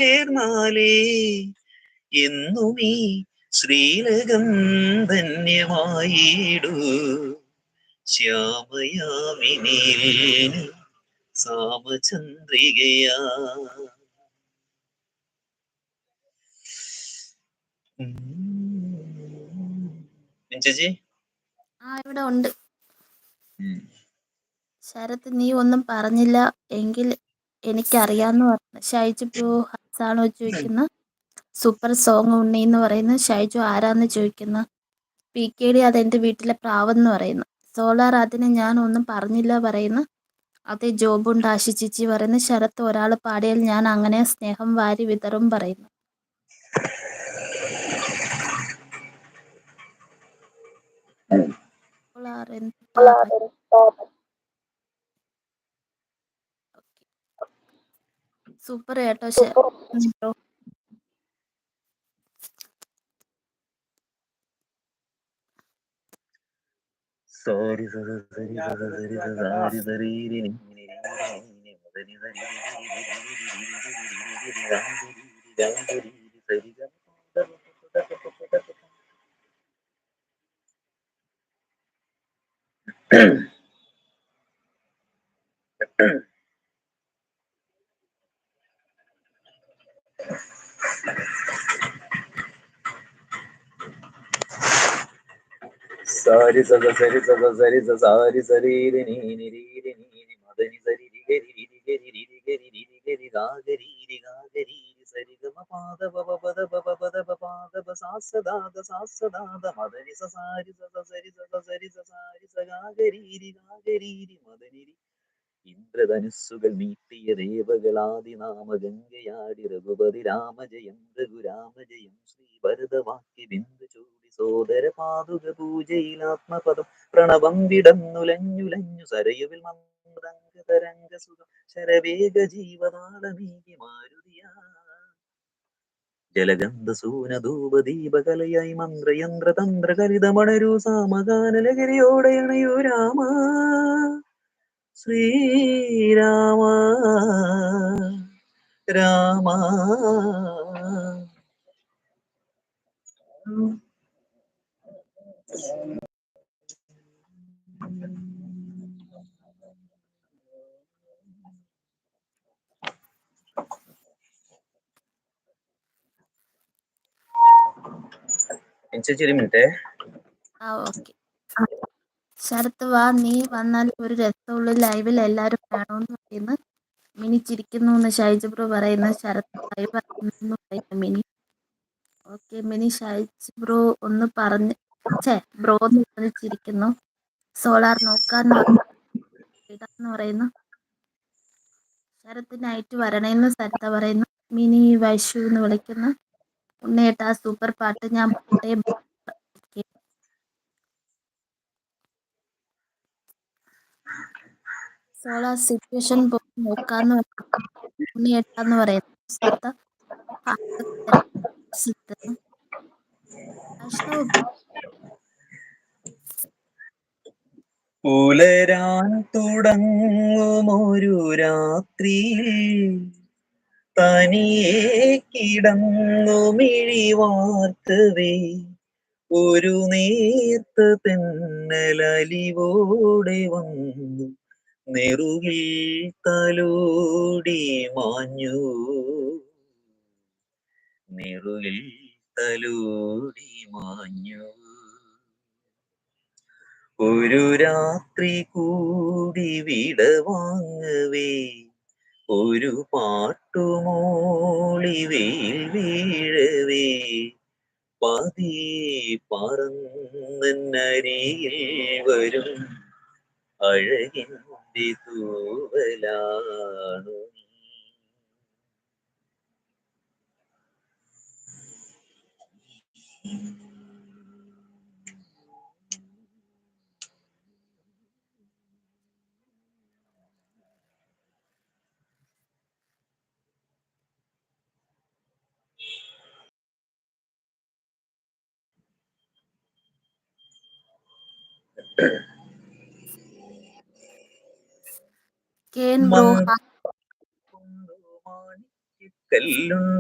ചേർന്നാലേ എന്നുമീ ശ്രീലകം ധന്യമായിടൂ. ശ്യാമയാമിനിയിൽ സാമചന്ദ്രികയാ. ചേച്ചി ഇവിടെ ഉണ്ട്. ശരത്, നീ ഒന്നും പറഞ്ഞില്ല എങ്കിൽ എനിക്കറിയാന്ന് പറഞ്ഞു. ഷൈജു ബ്രോ ഹസാണോ ചോദിക്കുന്ന? സൂപ്പർ സോങ് ഉണ്ണി എന്ന് പറയുന്നു. ഷൈജു ആരാന്ന് ചോദിക്കുന്ന? PKD അതെന്റെ വീട്ടിലെ പ്രാവെന്ന് പറയുന്നു. സോളാർ അതിന് ഞാൻ ഒന്നും പറഞ്ഞില്ല പറയുന്നു. അതെ ജോബുണ്ട് ആശി ചിച്ചി പറയുന്നു. ശരത്ത് ഒരാൾ പാടിയാൽ ഞാൻ അങ്ങനെ സ്നേഹം വാരി വിതറും പറയുന്നു. സോളാർ എന്താ? സൂപ്പർ കേട്ടോ ബ്രോ. സോറി സരി സരി സരി സാരി സരീരി സാരി സദ സരി സദ സരി സാരി സരീരി നീരി മദനി സരി ഗരി ഗരി ഗരി ഗരി ഗരി ഗാഗരി ഗാഗരി സരി ഗമ പാദ പദ പദ പദ പദ പാദ സാസദാദ സാസദാദ മദനി സാരി സദ സരി സദ സരി സാരി സഗാഗരി ഗാഗരി മദനി. ഇന്ദ്രധനുസ്സുകൾ നീട്ടിയ ദേവകളാദിനാമ ഗംഗയാടി രഘുപതി രാമജയം രഘുരാമജയം ശ്രീ ഭരതവാക്യ ബിന്ദു ചൂടി സോദര പാതുക പൂജയിലാത്മപദം പ്രണവം വിടന്നുലഞ്ഞുലഞ്ഞു സരയുവിൽ മന്ദരംഗ സുഖം ശരവേഗ ജീവനാളമീകി മാരുതിയ ജലഗന്ധ സൂനധൂപ ദീപകലയായി മന്ത്രയന്ത്ര തന്ത്ര കലിതമണരൂ സാമഗാനലകരിയോടെ അണയൂ രാമ ശ്രീരാമ രാമ. ചേച്ചി ഒരു മിനിറ്റ്. ഓക്കെ ശരത്ത് വാ, നീ വന്നാൽ ഒരു രസമുള്ള ലൈവിൽ എല്ലാരും വേണമെന്ന് പറയുന്നു. മിനി ചിരിക്കുന്നു എന്ന് ഷൈജു ബ്രോ പറയുന്നു. ശരത്ത് ലൈവ് പറയുന്നു mini. Okay mini, Shaiju bro ഒന്ന് പറഞ്ഞ് ബ്രോ എന്ന് പറഞ്ഞ് ചിരിക്കുന്നു. സോളാർ നോക്കാന്ന് പറയുന്നു. ശരത്ത് നൈറ്റ് വരണേന്ന് സരിത പറയുന്നു. മിനി വൈഷു എന്ന് വിളിക്കുന്നു. ഉണ്ണേട്ടാ സൂപ്പർ പാട്ട്, ഞാൻ പാട്ടേ. സോളാർ സിറ്റുവേഷൻ നോക്കാന്ന് ഉണ്ണിയേട്ടാന്ന് പറയുന്നു. സരിത പുലരാൻ തുടങ്ങുമൊരു രാത്രിയിൽ തനിയെ കിടന്നു മിഴിവാർക്കവേ ഒരു നേർത്ത തെന്നലലിവോടെ വന്നു നെറുകിൽ തലോടി മാഞ്ഞു നെറുകിൽ തലോടി മാഞ്ഞു. ഒരു രാത്രി കൂടി വിടവാങ്ങവേ ഒരു പാട്ടുമൂളി വെയിൽ വീഴവേ പതിയെ പറന്നരിയിൽ വരും അഴകിൻ്റെ തൂവലാണു. ബ്രോ കല്ലുണ്ട്